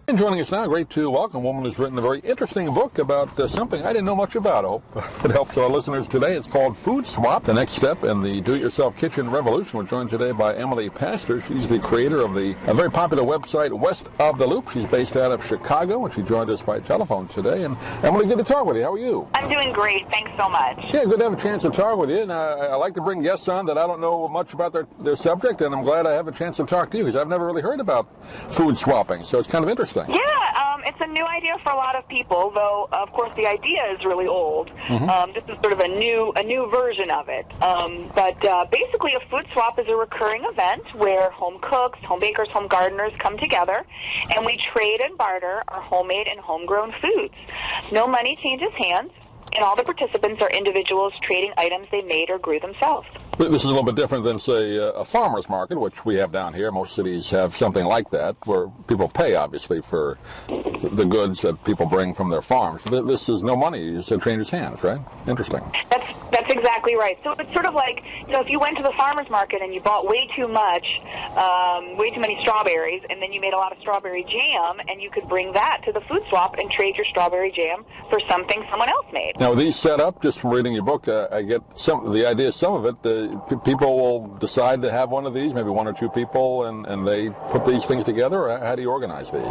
And joining us now, great to welcome a woman who's written a very interesting book about something I didn't know much about. I hope it helps our listeners today. It's called Food Swap, the next step in the do-it-yourself kitchen revolution. We're joined today by Emily Pastor. She's the creator of a very popular website, West of the Loop. She's based out of Chicago, and she joined us by telephone today. And Emily, good to talk with you. How are you? I'm doing great. Thanks so much. Yeah, good to have a chance to talk with you. And I like to bring guests on that I don't know much about their subject, and I'm glad I have a chance to talk to you because I've never really heard about food swapping, so it's kind of interesting. Yeah, it's a new idea for a lot of people, though, of course, the idea is really old. This is sort of a new version of it. But basically, a food swap is a recurring event where home cooks, home bakers, home gardeners come together, and we trade and barter our homemade and homegrown foods. No money changes hands, and all the participants are individuals trading items they made or grew themselves. This is a little bit different than, say, a farmer's market, which we have down here. Most cities have something like that, where people pay, obviously, for the goods that people bring from their farms. This is no money. It changes hands, right? Interesting. That's exactly right. So it's sort of like, if you went to the farmer's market and you bought way too many strawberries, and then you made a lot of strawberry jam, and you could bring that to the food swap and trade your strawberry jam for something someone else made. Now, these set up, just from reading your book, I get the idea, some of it, people will decide to have one of these, maybe one or two people, and they put these things together, or how do you organize these?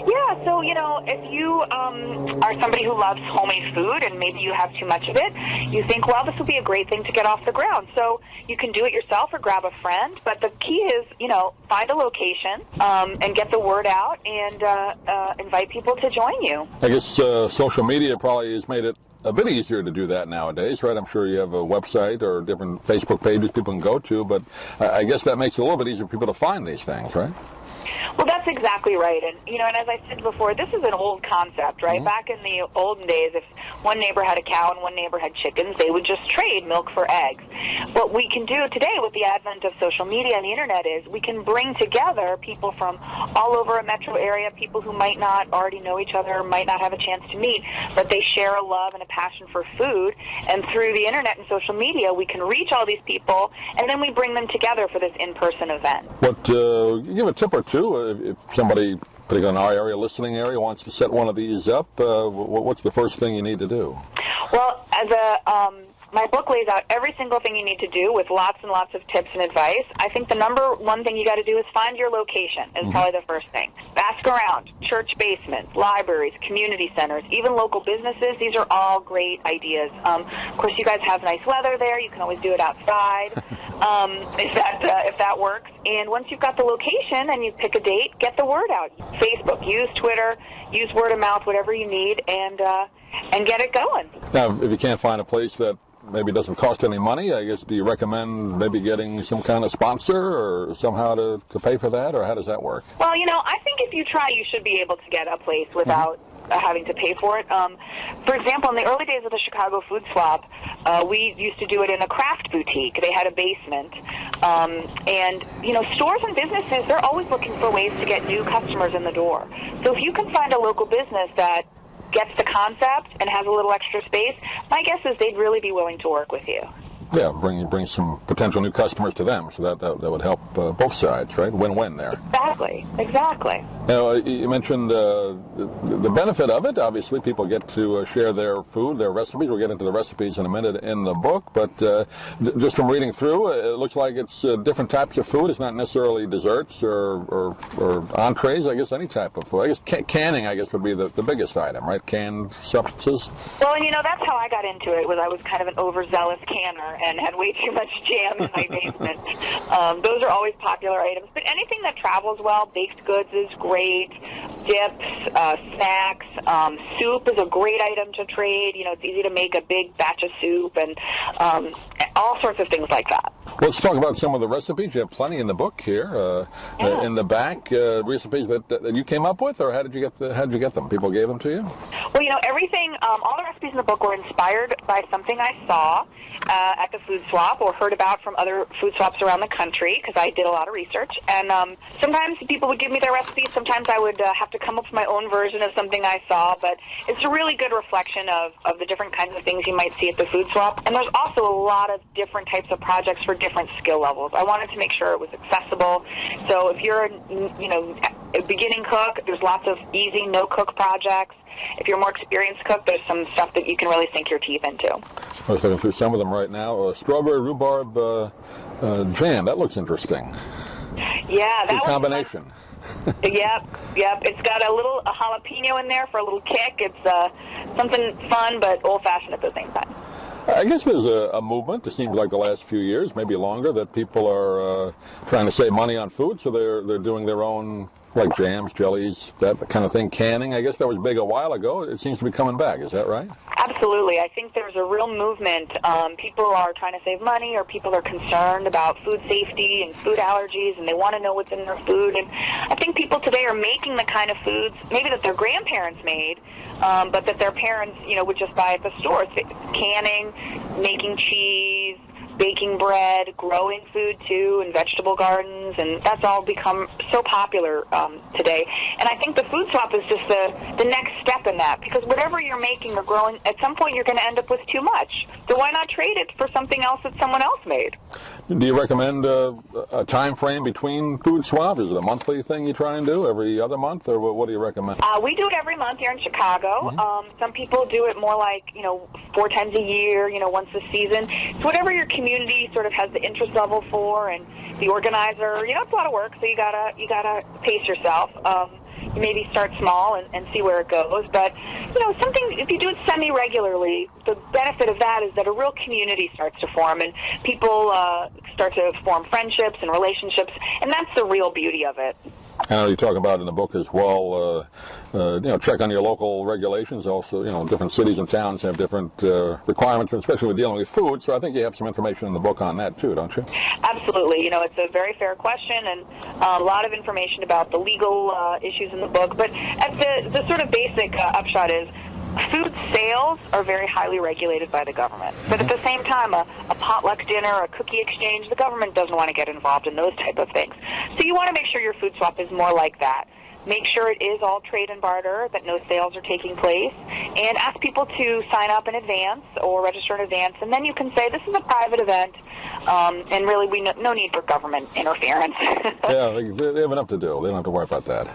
Yeah, so, if you are somebody who loves homemade food and maybe you have too much of it, you think, well, this would be a great thing to get off the ground. So you can do it yourself or grab a friend, but the key is, find a location and get the word out and invite people to join you. I guess social media probably has made it a bit easier to do that nowadays, right? I'm sure you have a website or different Facebook pages people can go to, but I guess that makes it a little bit easier for people to find these things, right? Well, that's exactly right. And, and as I said before, this is an old concept, right? Back in the olden days, if one neighbor had a cow and one neighbor had chickens, they would just trade milk for eggs. What we can do today with the advent of social media and the internet is we can bring together people from all over a metro area, people who might not already know each other, might not have a chance to meet, but they share a love and a passion for food. And through the internet and social media, we can reach all these people, and then we bring them together for this in-person event. Give a tip or two. If somebody, particularly in our area, listening area, wants to set one of these up, what's the first thing you need to do? Well, my book lays out every single thing you need to do with lots and lots of tips and advice. I think the number one thing you got to do is find your location is probably the first thing. Ask around. Church basements, libraries, community centers, even local businesses. These are all great ideas. Of course, you guys have nice weather there. You can always do it outside if that works. And once you've got the location and you pick a date, get the word out. Facebook, use Twitter, use word of mouth, whatever you need, and get it going. Now, if you can't find a place that maybe doesn't cost any money, I guess, do you recommend maybe getting some kind of sponsor or somehow to pay for that, or how does that work? Well, I think if you try, you should be able to get a place without having to pay for it. For example, in the early days of the Chicago Food Swap, we used to do it in a craft boutique. They had a basement. And, stores and businesses, they're always looking for ways to get new customers in the door. So if you can find a local business that gets the concept and has a little extra space, my guess is they'd really be willing to work with you. Yeah, bring some potential new customers to them, so that would help both sides, right? Win-win there. Exactly. Now, you mentioned the benefit of it. Obviously, people get to share their food, their recipes. We'll get into the recipes in a minute in the book, but just from reading through, it looks like it's different types of food. It's not necessarily desserts or entrees, I guess, any type of food. I guess canning, I guess, would be the biggest item, right? Canned substances. Well, and that's how I got into it, I was kind of an overzealous canner and had way too much jam in my basement. Those are always popular items. But anything that travels well, baked goods is great, dips, snacks, soup is a great item to trade. It's easy to make a big batch of soup and all sorts of things like that. Let's talk about some of the recipes. You have plenty in the book here. In the back, recipes that you came up with, or how did you get them? People gave them to you? Well, everything, all the recipes in the book were inspired by something I saw at the food swap or heard about from other food swaps around the country, because I did a lot of research. And sometimes people would give me their recipes. Sometimes I would have to come up with my own version of something I saw. But it's a really good reflection of the different kinds of things you might see at the food swap. And there's also a lot of different types of projects for different skill levels. I wanted to make sure it was accessible. So if you're, a beginning cook, there's lots of easy no-cook projects. If you're a more experienced cook, there's some stuff that you can really sink your teeth into. I was looking through some of them right now. Strawberry rhubarb jam. That looks interesting. Yeah, that good combination. Yep. It's got a jalapeno in there for a little kick. It's something fun but old-fashioned at the same time. I guess there's a movement, it seems like the last few years, maybe longer, that people are trying to save money on food, so they're doing their own, like jams, jellies, that kind of thing, canning. I guess that was big a while ago. It seems to be coming back. Is that right? Absolutely. I think there's a real movement. People are trying to save money, or people are concerned about food safety and food allergies, and they want to know what's in their food. And I think people today are making the kind of foods maybe that their grandparents made, but that their parents, would just buy at the store. Canning, making cheese, baking bread, growing food too, and vegetable gardens, and that's all become so popular today. And I think the food swap is just the next step in that, because whatever you're making or growing, at some point you're going to end up with too much. So why not trade it for something else that someone else made? Do you recommend a time frame between food swaps? Is it a monthly thing you try and do, every other month, or what do you recommend? We do it every month here in Chicago. Mm-hmm. Some people do it more like, 4 times a year, once a season. So whatever your community sort of has the interest level for, and the organizer, it's a lot of work, so you gotta pace yourself. You maybe start small and see where it goes. But, something, if you do it semi-regularly, the benefit of that is that a real community starts to form, and people start to form friendships and relationships, and that's the real beauty of it. I know you talk about in the book as well, check on your local regulations. Also, different cities and towns have different requirements, especially with dealing with food. So I think you have some information in the book on that too, don't you? Absolutely. It's a very fair question, and a lot of information about the legal issues in the book. But at the sort of basic upshot is, food sales are very highly regulated by the government. But at the same time, a potluck dinner, a cookie exchange, the government doesn't want to get involved in those type of things. So you want to make sure your food swap is more like that. Make sure it is all trade and barter, that no sales are taking place, and ask people to sign up in advance or register in advance, and then you can say, this is a private event, and really no need for government interference. Yeah, they have enough to do. They don't have to worry about that.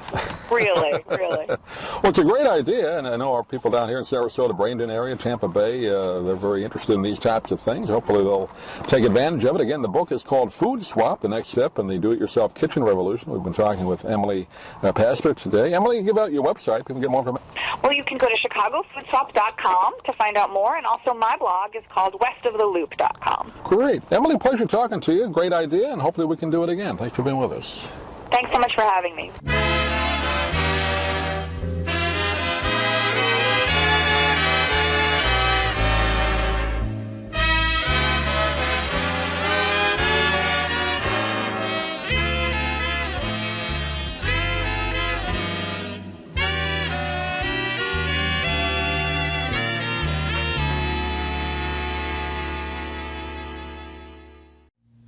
Really. Well, it's a great idea, and I know our people down here in Sarasota, Bradenton area, Tampa Bay, they're very interested in these types of things. Hopefully they'll take advantage of it. Again, the book is called Food Swap, The Next Step in the Do-It-Yourself Kitchen Revolution. We've been talking with Emily Pastor today. Emily, give out your website. People can get more information. Well, you can go to ChicagoFoodSwap.com to find out more, and also my blog is called WestOfTheLoop.com. Great. Emily, pleasure talking to you. Great idea, and hopefully we can do it again. Thanks for being with us. Thanks so much for having me.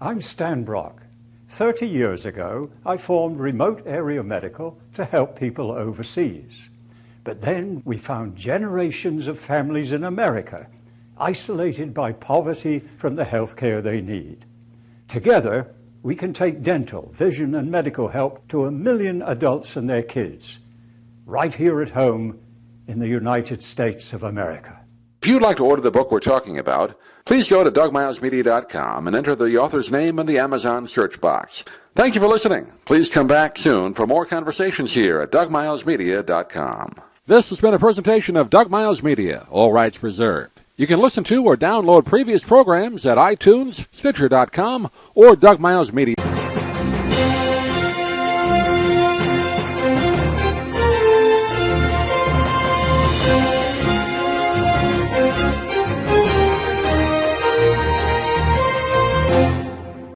I'm Stan Brock. 30 years ago, I formed Remote Area Medical to help people overseas. But then we found generations of families in America isolated by poverty from the health care they need. Together, we can take dental, vision, and medical help to 1 million adults and their kids, right here at home in the United States of America. If you'd like to order the book we're talking about, please go to DougMilesMedia.com and enter the author's name in the Amazon search box. Thank you for listening. Please come back soon for more conversations here at DougMilesMedia.com. This has been a presentation of Doug Miles Media, all rights reserved. You can listen to or download previous programs at iTunes, Stitcher.com, or Doug Miles Media.